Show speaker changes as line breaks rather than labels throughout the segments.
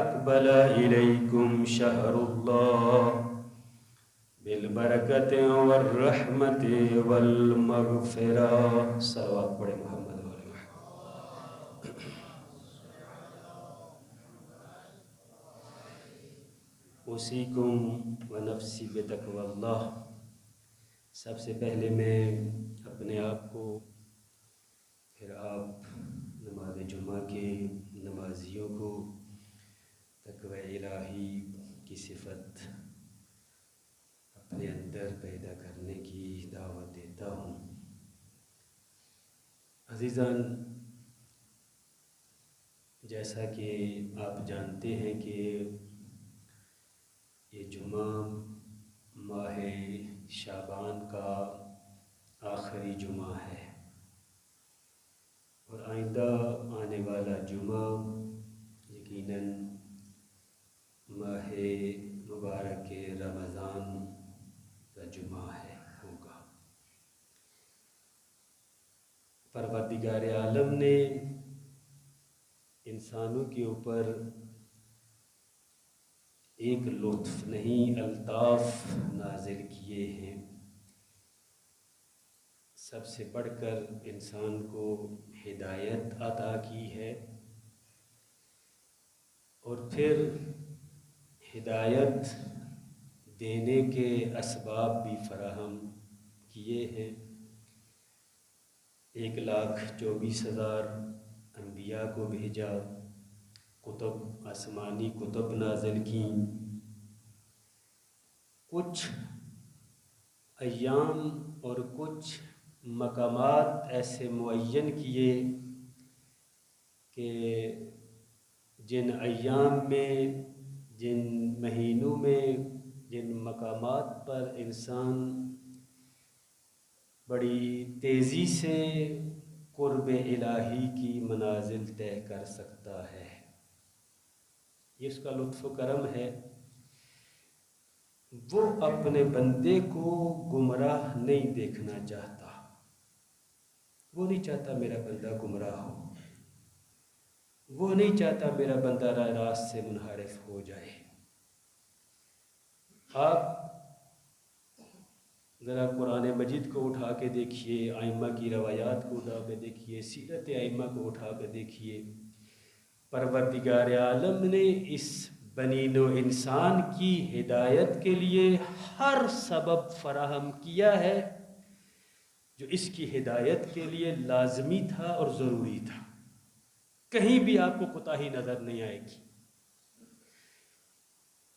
اقبل الیکم شہر اللہ بالبرکت والرحمت والمغفرہ. صلوات پڑھے محمد والے محمد. اوصیکم ونفسی بتقوی اللہ. سب سے پہلے میں اپنے آپ کو، پھر آپ نماز جمعہ کے نمازیوں کو تقوی الہی کی صفت اپنے اندر پیدا کرنے کی دعوت دیتا ہوں. عزیزان، جیسا کہ آپ جانتے ہیں کہ یہ جمعہ ماہ شعبان کا آخری جمعہ ہے، اور آئندہ آنے والا جمعہ یقیناً ماہ مبارک رمضان کا جمعہ ہوگا. پروردگار عالم نے انسانوں کے اوپر ایک لطف نہیں الطاف نازل کیے ہیں. سب سے بڑھ کر انسان کو ہدایت عطا کی ہے، اور پھر ہدایت دینے کے اسباب بھی فراہم کیے ہیں. 1,24,000 انبیاء کو بھیجا، کتب، آسمانی کتب نازل کیں. کچھ ایام اور کچھ مقامات ایسے معین کیے کہ جن ایام میں، جن مہینوں میں، جن مقامات پر انسان بڑی تیزی سے قرب الہی کی منازل طے کر سکتا ہے. یہ اس کا لطف و کرم ہے. وہ اپنے بندے کو گمراہ نہیں دیکھنا چاہتا. وہ نہیں چاہتا میرا بندہ گمراہ ہو، وہ نہیں چاہتا میرا بندہ راہ راست سے منحرف ہو جائے. آپ ذرا قرآن مجید کو اٹھا کے دیکھیے، ائمہ کی روایات کو اٹھا کے دیکھیے، سیرت ائمہ کو اٹھا کے دیکھیے. پروردگار عالم نے اس بنی نوع انسان کی ہدایت کے لیے ہر سبب فراہم کیا ہے جو اس کی ہدایت کے لیے لازمی تھا اور ضروری تھا. کہیں بھی آپ کو کوتاہی نظر نہیں آئے گی.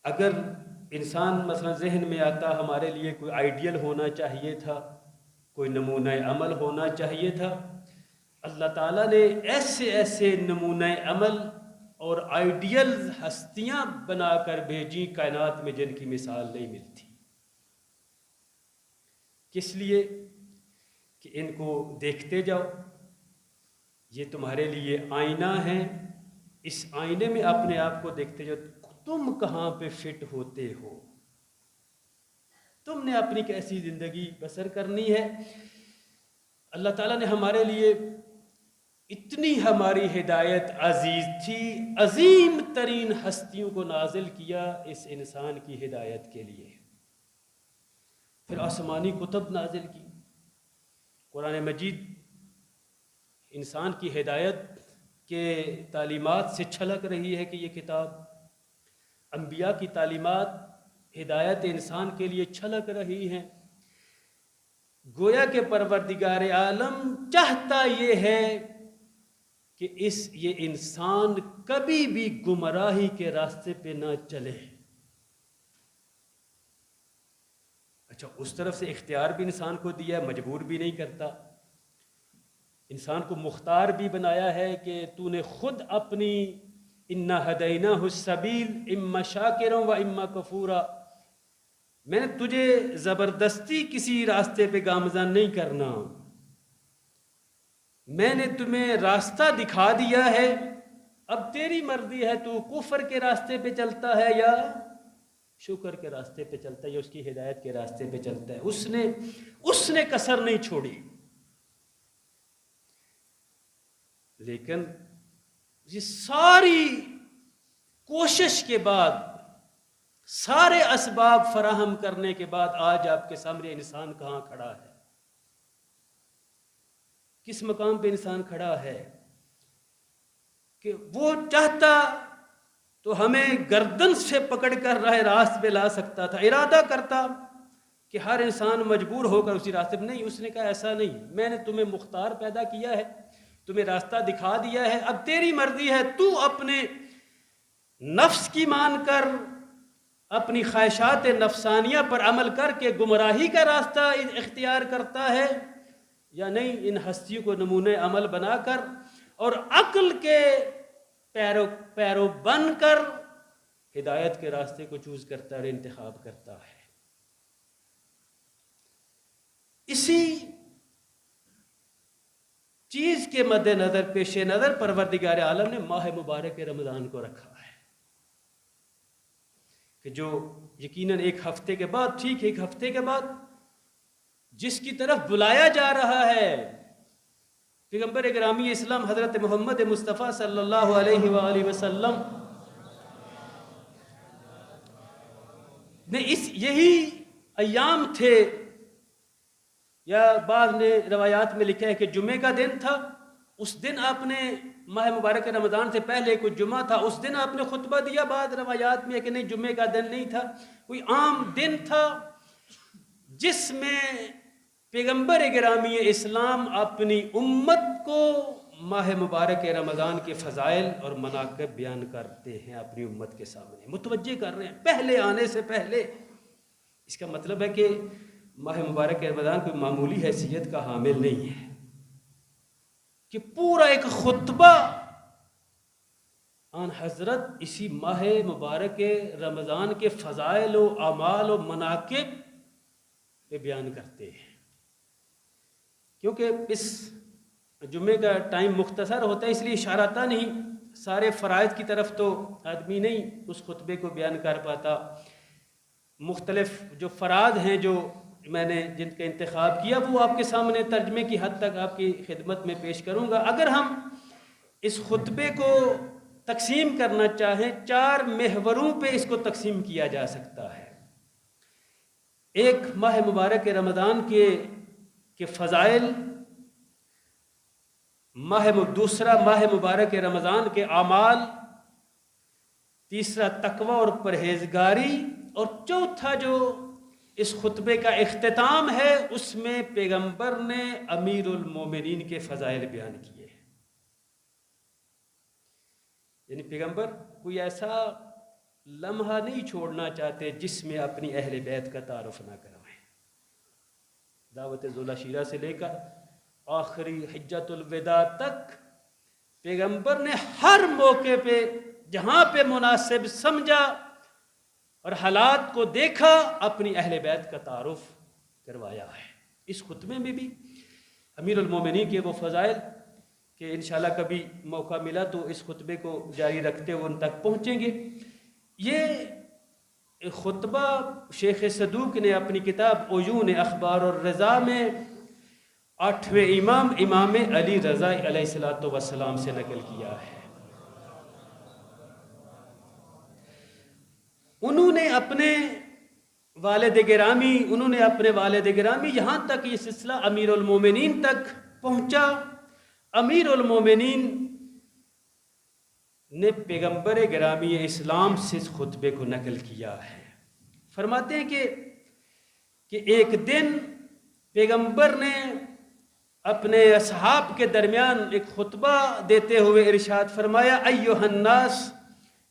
اگر انسان مثلا ذہن میں آتا ہمارے لیے کوئی آئیڈیل ہونا چاہیے تھا، کوئی نمونہ عمل ہونا چاہیے تھا، اللہ تعالیٰ نے ایسے ایسے نمونہ عمل اور آئیڈیل ہستیاں بنا کر بھیجی کائنات میں جن کی مثال نہیں ملتی. کس لیے؟ کہ ان کو دیکھتے جاؤ، یہ تمہارے لیے آئینہ ہے. اس آئینے میں اپنے آپ کو دیکھتے جاؤ، تم کہاں پہ فٹ ہوتے ہو، تم نے اپنی کیسی زندگی بسر کرنی ہے. اللہ تعالیٰ نے ہمارے لیے اتنی ہماری ہدایت عزیز تھی، عظیم ترین ہستیوں کو نازل کیا اس انسان کی ہدایت کے لیے. پھر آسمانی کتب نازل کی. قرآن مجید انسان کی ہدایت کے تعلیمات سے چھلک رہی ہے کہ یہ کتاب، انبیاء کی تعلیمات ہدایت انسان کے لیے چھلک رہی ہیں. گویا کہ پروردگار عالم چاہتا یہ ہے کہ یہ انسان کبھی بھی گمراہی کے راستے پہ نہ چلے. اچھا، اس طرف سے اختیار بھی انسان کو دیا ہے، مجبور بھی نہیں کرتا. انسان کو مختار بھی بنایا ہے کہ تو نے خود اپنی انا ہدیناہ السبیل اما شاکرا و اما کفورا، میں نے تجھے زبردستی کسی راستے پہ گامزن نہیں کرنا، میں نے تمہیں راستہ دکھا دیا ہے. اب تیری مرضی ہے تو کفر کے راستے پہ چلتا ہے یا شکر کے راستے پہ چلتا ہے یا اس کی ہدایت کے راستے پہ چلتا ہے. اس نے کسر نہیں چھوڑی. لیکن یہ ساری کوشش کے بعد، سارے اسباب فراہم کرنے کے بعد آج آپ کے سامنے انسان کہاں کھڑا ہے، کس مقام پہ انسان کھڑا ہے کہ وہ چاہتا تو ہمیں گردن سے پکڑ کر راہ راست پہ لا سکتا تھا، ارادہ کرتا کہ ہر انسان مجبور ہو کر اسی راستے پہ، نہیں، اس نے کہا ایسا نہیں، میں نے تمہیں مختار پیدا کیا ہے، تمہیں راستہ دکھا دیا ہے، اب تیری مرضی ہے، تو اپنے نفس کی مان کر، اپنی خواہشات نفسانیہ پر عمل کر کے گمراہی کا راستہ اختیار کرتا ہے، یا نہیں، ان ہستیوں کو نمونہ عمل بنا کر اور عقل کے پیرو بن کر ہدایت کے راستے کو چوز کرتا ہے اور انتخاب کرتا ہے۔ اسی چیز کے مد نظر، پیش نظر، پروردگار عالم نے ماہ مبارک رمضان کو رکھا ہے کہ جو یقیناً ایک ہفتے کے بعد، ٹھیک ایک ہفتے کے بعد، جس کی طرف بلایا جا رہا ہے پیغمبر گرامی اسلام حضرت محمد مصطفیٰ صلی اللہ علیہ وآلہ وسلم نے، یہی ایام تھے، یا بعض نے روایات میں لکھا ہے کہ جمعے کا دن تھا، اس دن آپ نے، ماہ مبارک رمضان سے پہلے کوئی جمعہ تھا، اس دن آپ نے خطبہ دیا، بعض روایات میں ہے کہ نہیں، جمعے کا دن نہیں تھا، کوئی عام دن تھا جس میں پیغمبر گرامی اسلام اپنی امت کو ماہ مبارک رمضان کے فضائل اور مناقب بیان کرتے ہیں، اپنی امت کے سامنے متوجہ کر رہے ہیں پہلے آنے سے پہلے۔ اس کا مطلب ہے کہ ماہ مبارک رمضان کوئی معمولی حیثیت کا حامل نہیں ہے کہ پورا ایک خطبہ آن حضرت اسی ماہ مبارک رمضان کے فضائل و اعمال و مناقب پہ بیان کرتے ہیں، کیونکہ اس جمعے کا ٹائم مختصر ہوتا ہے، اس لیے اشارتا نہیں، سارے فرائض کی طرف تو آدمی نہیں اس خطبے کو بیان کر پاتا، مختلف جو فرائض ہیں جو میں نے جن کا انتخاب کیا وہ آپ کے سامنے ترجمے کی حد تک آپ کی خدمت میں پیش کروں گا۔ اگر ہم اس خطبے کو تقسیم کرنا چاہیں، 4 محوروں پہ اس کو تقسیم کیا جا سکتا ہے۔ ایک ماہ مبارک رمضان کے فضائل، دوسرا ماہ مبارک رمضان کے اعمال، تیسرا تقوی اور پرہیزگاری، اور چوتھا جو اس خطبے کا اختتام ہے اس میں پیغمبر نے امیر المومنین کے فضائل بیان کیے ہیں، یعنی پیغمبر کوئی ایسا لمحہ نہیں چھوڑنا چاہتے جس میں اپنی اہل بیت کا تعارف نہ کروائیں۔ دعوت ذوالعشیرہ سے لے کر آخری حجۃ الوداع تک پیغمبر نے ہر موقع پہ جہاں پہ مناسب سمجھا اور حالات کو دیکھا اپنی اہل بیت کا تعارف کروایا ہے۔ اس خطبے میں بھی امیر المومنین کے وہ فضائل کہ انشاءاللہ کبھی موقع ملا تو اس خطبے کو جاری رکھتے ہوئے ان تک پہنچیں گے۔ یہ خطبہ شیخ صدوق نے اپنی کتاب عیون اخبار الرضا میں 8ویں امام علی رضا علیہ السلام سے نقل کیا ہے۔ انہوں نے اپنے والد گرامی یہاں تک یہ سلسلہ امیر المومنین تک پہنچا۔ امیر المومنین نے پیغمبر گرامی اسلام سے اس خطبے کو نقل کیا ہے۔ فرماتے ہیں کہ ایک دن پیغمبر نے اپنے اصحاب کے درمیان ایک خطبہ دیتے ہوئے ارشاد فرمایا، ایھا الناس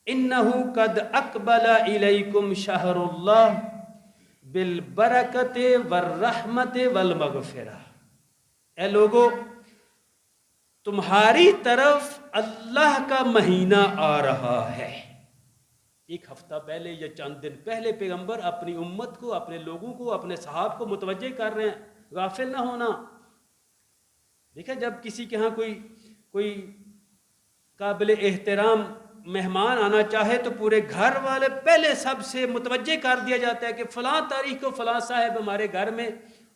انہ قد اقبل الیکم شہر اللہ بالبرکۃ والرحمۃ والمغفرہ، اے لوگو تمہاری طرف اللہ کا مہینہ آ رہا ہے۔ ایک ہفتہ پہلے یا چند دن پہلے پیغمبر اپنی امت کو، اپنے لوگوں کو، اپنے صحاب کو متوجہ کر رہے ہیں، غافل نہ ہونا۔ دیکھیں جب کسی کے ہاں کوئی قابل احترام مہمان آنا چاہے تو پورے گھر والے پہلے سب سے متوجہ کر دیا جاتا ہے کہ فلاں تاریخ کو فلاں صاحب ہمارے گھر میں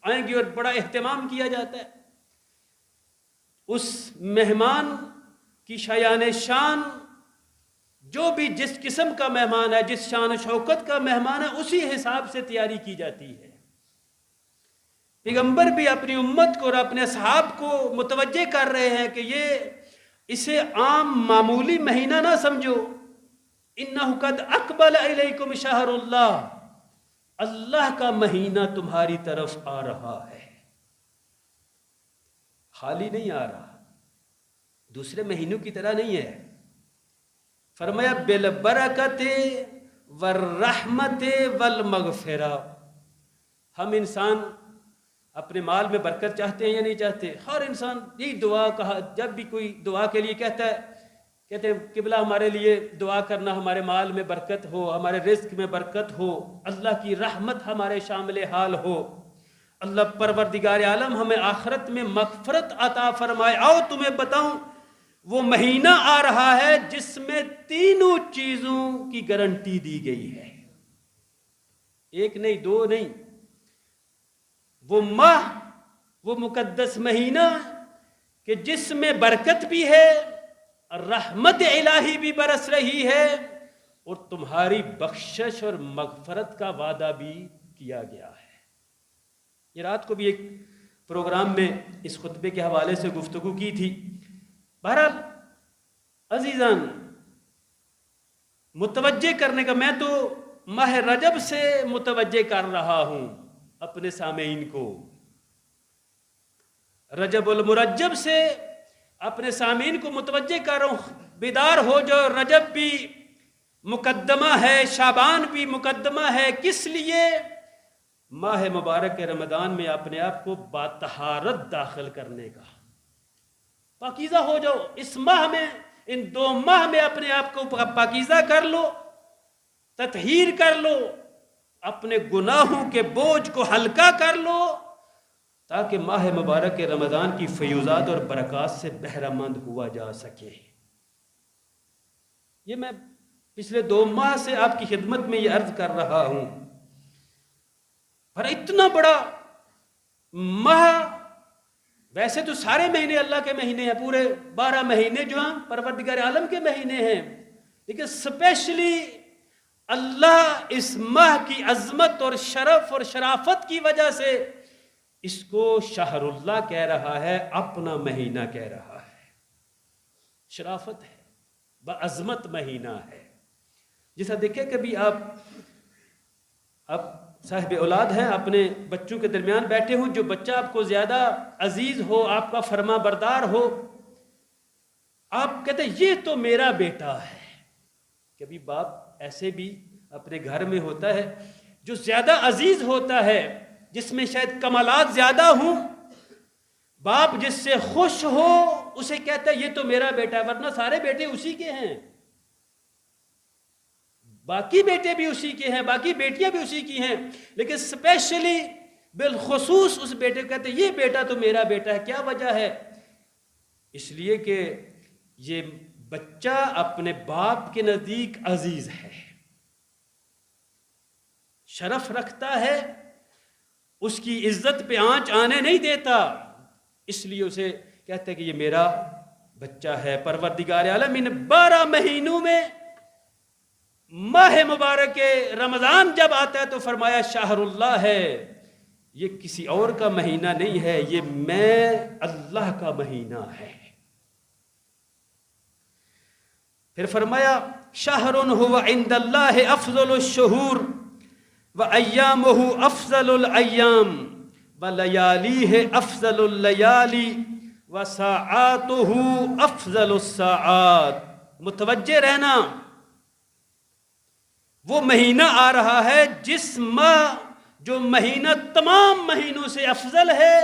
آئیں گے، اور بڑا اہتمام کیا جاتا ہے۔ اس مہمان کی شایان شان جو بھی جس قسم کا مہمان ہے، جس شان و شوکت کا مہمان ہے، اسی حساب سے تیاری کی جاتی ہے۔ پیغمبر بھی اپنی امت کو اور اپنے اصحاب کو متوجہ کر رہے ہیں کہ اسے عام معمولی مہینہ نہ سمجھو، اِنَّهُ قَدْ اَقْبَلَ إِلَيْكُمْ شَهْرُ اللَّهِ، اللہ کا مہینہ تمہاری طرف آ رہا ہے، خالی نہیں آ رہا، دوسرے مہینوں کی طرح نہیں ہے۔ فرمایا بالبرکت والرحمت والمغفرہ، ہم انسان اپنے مال میں برکت چاہتے ہیں یا نہیں چاہتے؟ ہر انسان یہی دعا کہا، جب بھی کوئی دعا کے لیے کہتے ہیں قبلہ ہمارے لیے دعا کرنا، ہمارے مال میں برکت ہو، ہمارے رزق میں برکت ہو، اللہ کی رحمت ہمارے شامل حال ہو، اللہ پروردگار عالم ہمیں آخرت میں مغفرت عطا فرمائے۔ آؤ تمہیں بتاؤں، وہ مہینہ آ رہا ہے جس میں تینوں چیزوں کی گارنٹی دی گئی ہے، ایک نہیں دو نہیں، وہ ماہ، وہ مقدس مہینہ کہ جس میں برکت بھی ہے، رحمت الہی بھی برس رہی ہے، اور تمہاری بخشش اور مغفرت کا وعدہ بھی کیا گیا ہے۔ یہ رات کو بھی ایک پروگرام میں اس خطبے کے حوالے سے گفتگو کی تھی۔ بہرحال عزیزان، متوجہ کرنے کا، میں تو ماہ رجب سے متوجہ کر رہا ہوں اپنے سامعین کو، رجب المرجب سے اپنے سامعین کو متوجہ کر رہا ہوں، بیدار ہو جو رجب بھی مقدمہ ہے، شعبان بھی مقدمہ ہے، کس لیے؟ ماہ مبارک رمضان میں اپنے آپ کو باطہارت داخل کرنے کا، پاکیزہ ہو جاؤ اس ماہ میں، ان 2 ماہ میں اپنے آپ کو پاکیزہ کر لو، تطہیر کر لو، اپنے گناہوں کے بوجھ کو ہلکا کر لو، تاکہ ماہ مبارک رمضان کی فیوزات اور برکات سے بہرہ مند ہوا جا سکے۔ یہ میں پچھلے 2 ماہ سے آپ کی خدمت میں یہ عرض کر رہا ہوں، پر اتنا بڑا ماہ، ویسے تو سارے مہینے اللہ کے مہینے ہیں، پورے 12 مہینے جو ہیں پروردگار عالم کے مہینے ہیں، لیکن سپیشلی اللہ اس ماہ کی عظمت اور شرف اور شرافت کی وجہ سے اس کو شہر اللہ کہہ رہا ہے، اپنا مہینہ کہہ رہا ہے، شرافت ہے، بعظمت مہینہ ہے۔ جیسا دیکھیں کبھی آپ صاحب اولاد ہیں، اپنے بچوں کے درمیان بیٹھے ہوں، جو بچہ آپ کو زیادہ عزیز ہو، آپ کا فرما بردار ہو، آپ کہتے ہیں یہ تو میرا بیٹا ہے۔ کبھی باپ ایسے بھی اپنے گھر میں ہوتا ہے جو زیادہ عزیز ہوتا ہے، جس میں شاید کمالات زیادہ ہوں، باپ جس سے خوش ہو اسے کہتا ہے یہ تو میرا بیٹا ہے، ورنہ سارے بیٹے اسی کے ہیں، باقی بیٹے بھی اسی کے ہیں، باقی بیٹیاں بھی اسی کی ہیں، لیکن سپیشلی بالخصوص اس بیٹے کو کہتے ہیں یہ بیٹا تو میرا بیٹا ہے۔ کیا وجہ ہے؟ اس لیے کہ یہ بچہ اپنے باپ کے نزدیک عزیز ہے، شرف رکھتا ہے، اس کی عزت پہ آنچ آنے نہیں دیتا، اس لیے اسے کہتے ہیں کہ یہ میرا بچہ ہے۔ پروردگار عالم ان 12 مہینوں میں ماہ مبارک رمضان جب آتا ہے تو فرمایا شہر اللہ ہے، یہ کسی اور کا مہینہ نہیں ہے، یہ میں اللہ کا مہینہ ہے۔ پھر فرمایا شہر هو عند اللہ افضل الشہور وایامہ افضل الایام ولیالیہ افضل اللیالی وساعاتہ افضل الساعات۔ متوجہ رہنا، وہ مہینہ آ رہا ہے جس ماہ، جو مہینہ تمام مہینوں سے افضل ہے،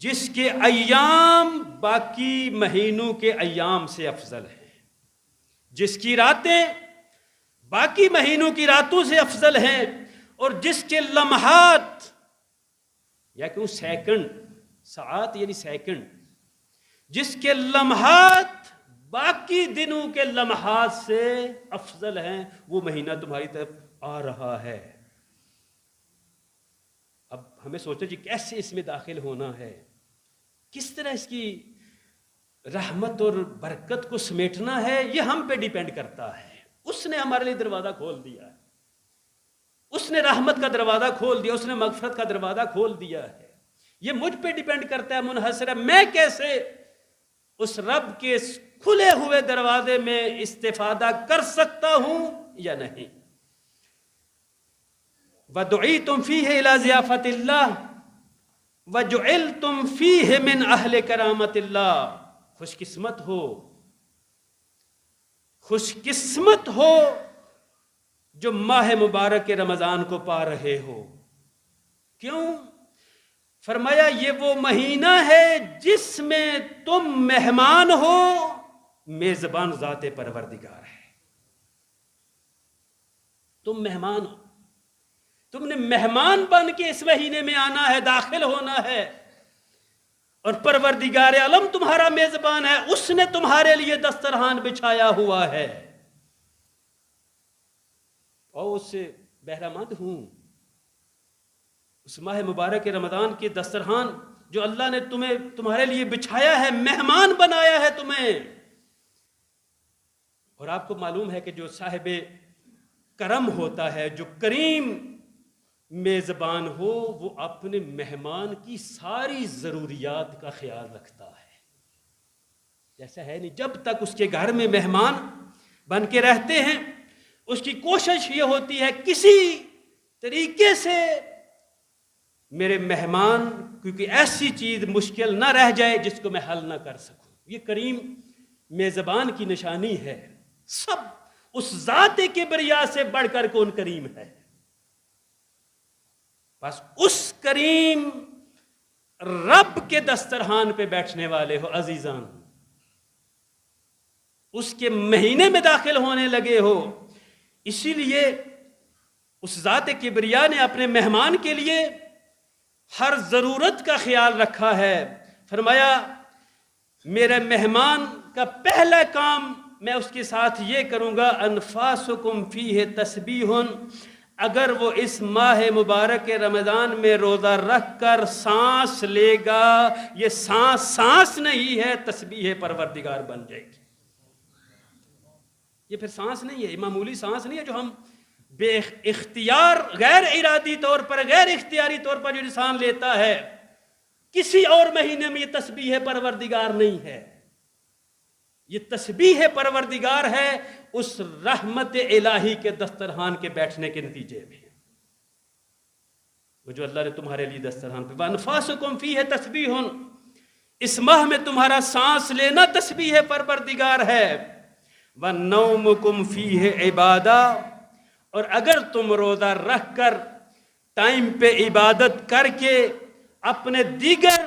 جس کے ایام باقی مہینوں کے ایام سے افضل ہیں، جس کی راتیں باقی مہینوں کی راتوں سے افضل ہیں، اور جس کے لمحات، یا کیوں سیکنڈ، ساعات یعنی سیکنڈ، جس کے لمحات باقی دنوں کے لمحات سے افضل ہیں، وہ مہینہ تمہاری طرف آ رہا ہے۔ اب ہمیں سوچیں جی کیسے اس میں داخل ہونا ہے، کس طرح اس کی رحمت اور برکت کو سمیٹنا ہے، یہ ہم پہ ڈیپینڈ کرتا ہے۔ اس نے ہمارے لیے دروازہ کھول دیا ہے، اس نے رحمت کا دروازہ کھول دیا، اس نے مغفرت کا دروازہ کھول دیا ہے۔ یہ مجھ پہ ڈیپینڈ کرتا ہے منحصر ہے، میں کیسے اس رب کے کھلے ہوئے دروازے میں استفادہ کر سکتا ہوں یا نہیں۔ وَدُعِيتُمْ فِيهِ إِلَى ضِيَافَةِ اللَّهِ وَجُعِلْتُمْ فِيهِ مِنْ أَهْلِ كَرَامَةِ اللَّهِ۔ خوش قسمت ہو، خوش قسمت ہو جو ماہ مبارک رمضان کو پا رہے ہو۔ کیوں؟ فرمایا یہ وہ مہینہ ہے جس میں تم مہمان ہو، میزبان ذات پروردگار ہے۔ تم مہمان ہو، تم نے مہمان بن کے اس مہینے میں آنا ہے، داخل ہونا ہے، اور پروردگار عالم تمہارا میزبان ہے، اس نے تمہارے لیے دسترخوان بچھایا ہوا ہے۔ اور اس سے بہرہ مند ہوں، اس ماہ مبارک رمضان کے دسترخوان جو اللہ نے تمہارے لیے بچھایا ہے، مہمان بنایا ہے تمہیں۔ اور آپ کو معلوم ہے کہ جو صاحب کرم ہوتا ہے، جو کریم میزبان ہو، وہ اپنے مہمان کی ساری ضروریات کا خیال رکھتا ہے۔ جیسا ہے نہیں، جب تک اس کے گھر میں مہمان بن کے رہتے ہیں، اس کی کوشش یہ ہوتی ہے کسی طریقے سے میرے مہمان کیونکہ ایسی چیز مشکل نہ رہ جائے جس کو میں حل نہ کر سکوں۔ یہ کریم میزبان کی نشانی ہے۔ سب اس ذات کبریا سے بڑھ کر کون کریم ہے؟ بس اس کریم رب کے دسترخوان پہ بیٹھنے والے ہو عزیزان، اس کے مہینے میں داخل ہونے لگے ہو۔ اسی لیے اس ذات کبریا نے اپنے مہمان کے لیے ہر ضرورت کا خیال رکھا ہے۔ فرمایا میرے مہمان کا پہلا کام میں اس کے ساتھ یہ کروں گا، انفاسکم فیہ تسبیح، اگر وہ اس ماہ مبارک رمضان میں روزہ رکھ کر سانس لے گا، یہ سانس نہیں ہے، تسبیح پروردگار بن جائے گی۔ یہ پھر سانس نہیں ہے، معمولی سانس نہیں ہے جو ہم بے اختیار غیر ارادی طور پر، غیر اختیاری طور پر جو انسان لیتا ہے۔ کسی اور مہینے میں یہ تسبیح پروردگار نہیں ہے، یہ تسبیح پروردگار ہے اس رحمت الہی کے دسترخوان کے بیٹھنے کے نتیجے میں، وہ جو اللہ نے تمہارے لیے دسترخوان پہ۔ وَأَنفَاسُكُمْ فِيهِ تَسْبِيحٌ، اس ماہ میں تمہارا سانس لینا تسبیح پروردگار ہے۔ وَالنَّوْمُكُمْ فِيهِ عِبَادَةٌ، اور اگر تم روزہ رکھ کر ٹائم پہ عبادت کر کے اپنے دیگر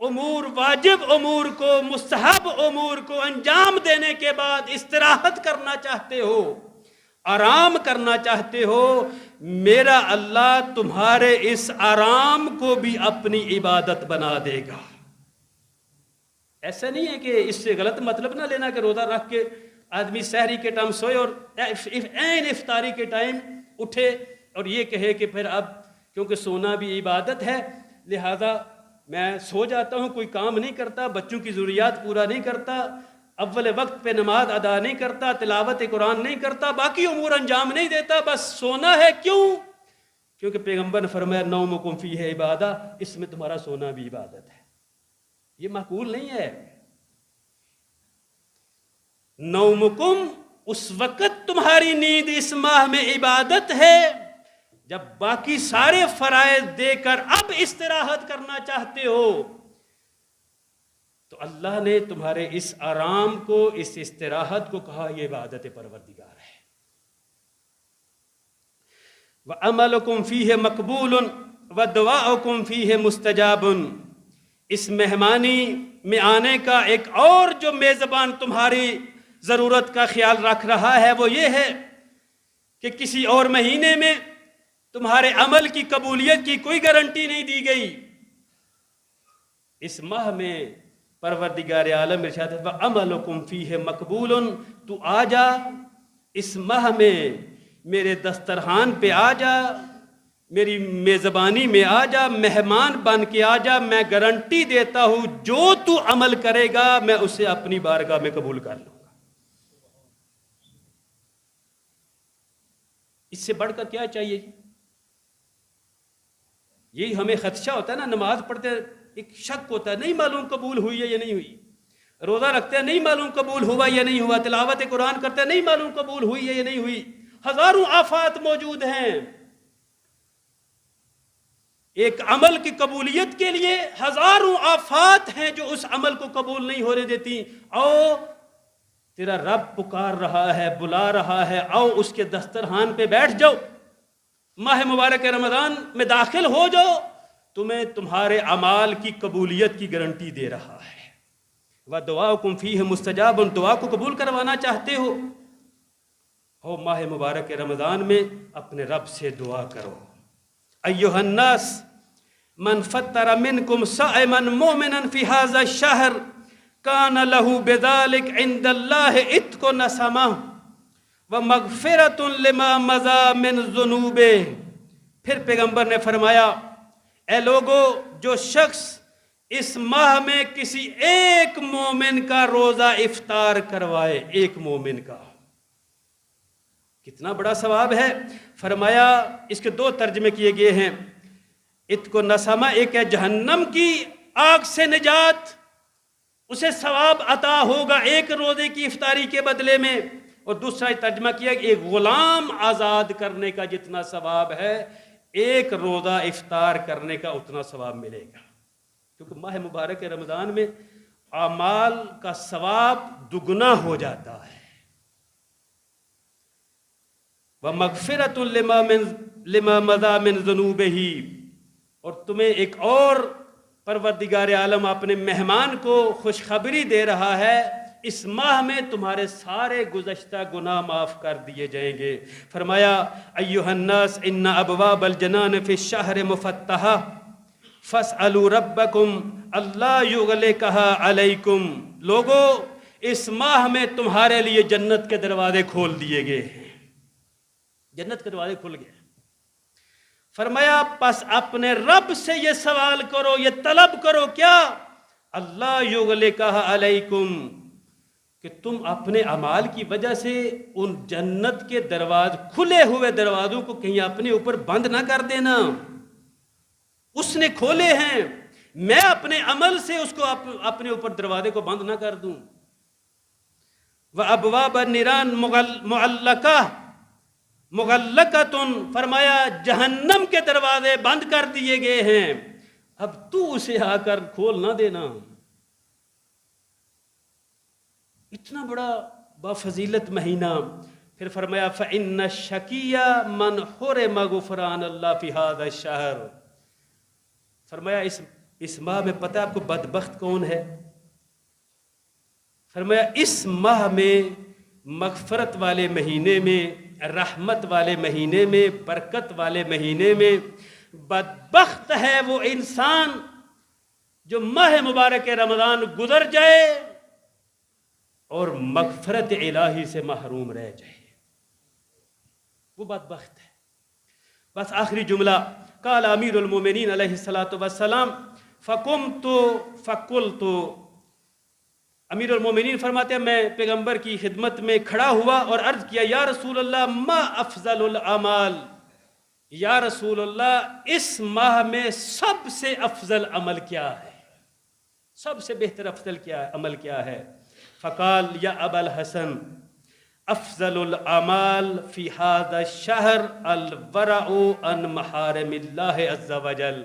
امور، واجب امور کو، مستحب امور کو انجام دینے کے بعد استراحت کرنا چاہتے ہو، آرام کرنا چاہتے ہو، میرا اللہ تمہارے اس آرام کو بھی اپنی عبادت بنا دے گا۔ ایسا نہیں ہے کہ اس سے غلط مطلب نہ لینا کہ روزہ رکھ کے آدمی سحری کے ٹائم سوئے اور عین افطاری کے ٹائم اٹھے اور یہ کہے کہ پھر اب کیونکہ سونا بھی عبادت ہے لہذا میں سو جاتا ہوں، کوئی کام نہیں کرتا، بچوں کی ضروریات پورا نہیں کرتا، اول وقت پہ نماز ادا نہیں کرتا، تلاوت قرآن نہیں کرتا، باقی امور انجام نہیں دیتا، بس سونا ہے۔ کیوں؟ کیونکہ پیغمبر نے فرمایا نومکم فیہ عبادہ، اس میں تمہارا سونا بھی عبادت ہے۔ یہ معقول نہیں ہے۔ نومکم، اس وقت تمہاری نیند اس ماہ میں عبادت ہے جب باقی سارے فرائض دے کر اب استراحت کرنا چاہتے ہو، تو اللہ نے تمہارے اس آرام کو، اس استراحت کو کہا یہ عبادت پروردگار ہے۔ وَعَمَلُكُمْ فِيهِ مَقْبُولٌ وَدُعَاؤُكُمْ فِيهِ مُسْتَجَابٌ، اس مہمانی میں آنے کا ایک اور جو میزبان تمہاری ضرورت کا خیال رکھ رہا ہے وہ یہ ہے کہ کسی اور مہینے میں تمہارے عمل کی قبولیت کی کوئی گارنٹی نہیں دی گئی، اس ماہ میں پروردگار عالم ارشاد ہے وَعَمَلُكُمْ فِيهِ مَقْبُولٌ، تو آ جا اس ماہ میں میرے دسترخوان پہ آ جا، میری میزبانی میں آ جا، مہمان بن کے آ جا، میں گارنٹی دیتا ہوں جو تو عمل کرے گا میں اسے اپنی بارگاہ میں قبول کر لوں گا۔ اس سے بڑھ کر کیا چاہیے جی؟ یہی ہمیں خدشہ ہوتا ہے نا، نماز پڑھتے ایک شک ہوتا ہے، نہیں معلوم قبول ہوئی ہے یا نہیں ہوئی، روزہ رکھتے ہیں نہیں معلوم قبول ہوا یا نہیں ہوا، تلاوت قرآن کرتے ہیں نہیں معلوم قبول ہوئی ہے یا نہیں ہوئی، ہزاروں آفات موجود ہیں۔ ایک عمل کی قبولیت کے لیے ہزاروں آفات ہیں جو اس عمل کو قبول نہیں ہونے دیتی۔ آؤ تیرا رب پکار رہا ہے، بلا رہا ہے، آؤ اس کے دسترخوان پہ بیٹھ جاؤ، ماہ مبارک رمضان میں داخل ہو جاؤ، تمہیں تمہارے اعمال کی قبولیت کی گارنٹی دے رہا ہے۔ وَدُعَاؤُكُمْ فِيهِ مُسْتَجَابٌ، دعا کو قبول کروانا چاہتے ہو ماہ مبارک رمضان میں اپنے رب سے دعا کرو۔ ایھا الناس من فطر منکم صائما مؤمنا فی ھذا الشہر کان لہ بذلک عند اللہ عتق نسمہ ومغفرۃ لما مضی من ذنوبہ۔ پھر پیغمبر نے فرمایا، اے لوگو، جو شخص اس ماہ میں کسی ایک مومن کا روزہ افطار کروائے، ایک مومن کا، کتنا بڑا ثواب ہے۔ فرمایا اس کے دو ترجمے کیے گئے ہیں، عتق و نسمہ، ایک ہے جہنم کی آگ سے نجات، اسے ثواب عطا ہوگا ایک روزے کی افطاری کے بدلے میں، اور دوسرا ترجمہ کیا کہ ایک غلام آزاد کرنے کا جتنا ثواب ہے ایک روزہ افطار کرنے کا اتنا ثواب ملے گا، کیونکہ ماہ مبارک رمضان میں اعمال کا ثواب دگنا ہو جاتا ہے۔ وَمَغْفِرَةٌ لِمَا مَضَى مِن ذُنُوبِهِ، اور تمہیں ایک اور پروردگار عالم اپنے مہمان کو خوشخبری دے رہا ہے، اس ماہ میں تمہارے سارے گزشتہ گناہ معاف کر دیے جائیں گے۔ فرمایا ایھا الناس ان ابواب الجنان فی الشہر مفتحہ فاسألوا ربکم اللہ یغلقھا علیکم۔ لوگو، اس ماہ میں تمہارے لیے جنت کے دروازے کھول دیے گئے ہیں، جنت کے دروازے کھل گئے۔ فرمایا پس اپنے رب سے یہ سوال کرو، یہ طلب کرو، کیا؟ اللہ یغلقھا علیکم، کہ تم اپنے اعمال کی وجہ سے ان جنت کے کھلے ہوئے دروازوں کو کہیں اپنے اوپر بند نہ کر دینا، اس نے کھولے ہیں، میں اپنے عمل سے اس کو اپنے اوپر دروازے کو بند نہ کر دوں۔ وَأَبْوَابَ النِّيرَانِ مُغَلَّقَةٌ، فرمایا جہنم کے دروازے بند کر دیے گئے ہیں، اب تو اسے آ کر کھول نہ دینا۔ اتنا بڑا بافضیلت مہینہ۔ پھر فرمایا فَإِنَّ الشَّقِيَّ مَنْ حُرِمَ غُفْرَانَ اللَّهِ فِي هَذَا الشَّهْرِ۔ فرمایا اس ماہ میں پتہ آپ کو بدبخت کون ہے؟ فرمایا اس ماہ میں، مغفرت والے مہینے میں، رحمت والے مہینے میں، برکت والے مہینے میں، بدبخت ہے وہ انسان جو ماہ مبارک رمضان گزر جائے اور مغفرت الہی سے محروم رہ جائے، وہ بدبخت ہے۔ بس آخری جملہ، قال امیر المومنین علیہ السلام فقمت فقلت، امیر المومنین فرماتے ہیں میں پیغمبر کی خدمت میں کھڑا ہوا اور عرض کیا، یا رسول اللہ ما افضل الاعمال، یا رسول اللہ اس ماہ میں سب سے افضل عمل کیا ہے، سب سے بہتر افضل کیا ہے، عمل کیا ہے؟ فقال یا ابا الحسن افضل الاعمال فی ھذا الشہر الورع عن محارم اللہ عز وجل،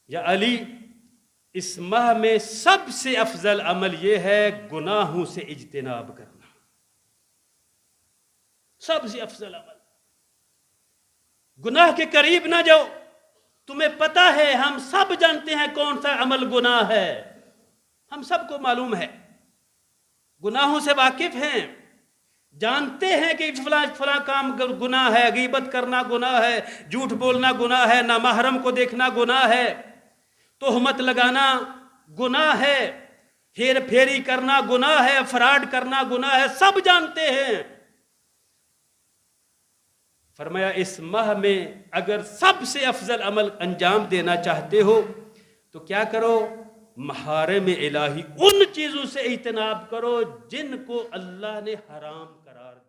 یا علی اس ماہ میں سب سے افضل عمل یہ ہے گناہوں سے اجتناب کرنا، سب سے افضل عمل، گناہ کے قریب نہ جاؤ۔ تمہیں پتہ ہے، ہم سب جانتے ہیں کون سا عمل گناہ ہے، ہم سب کو معلوم ہے، گناہوں سے واقف ہیں، جانتے ہیں کہ فلاں کام گناہ ہے، غیبت کرنا گناہ ہے، جھوٹ بولنا گناہ ہے، نامحرم کو دیکھنا گناہ ہے، تہمت لگانا گناہ ہے، ہیر پھیری کرنا گناہ ہے، فراڈ کرنا گناہ ہے، سب جانتے ہیں۔ فرمایا اس ماہ میں اگر سب سے افضل عمل انجام دینا چاہتے ہو تو کیا کرو؟ محارم الہی ان چیزوں سے اجتناب کرو جن کو اللہ نے حرام قرار دیا۔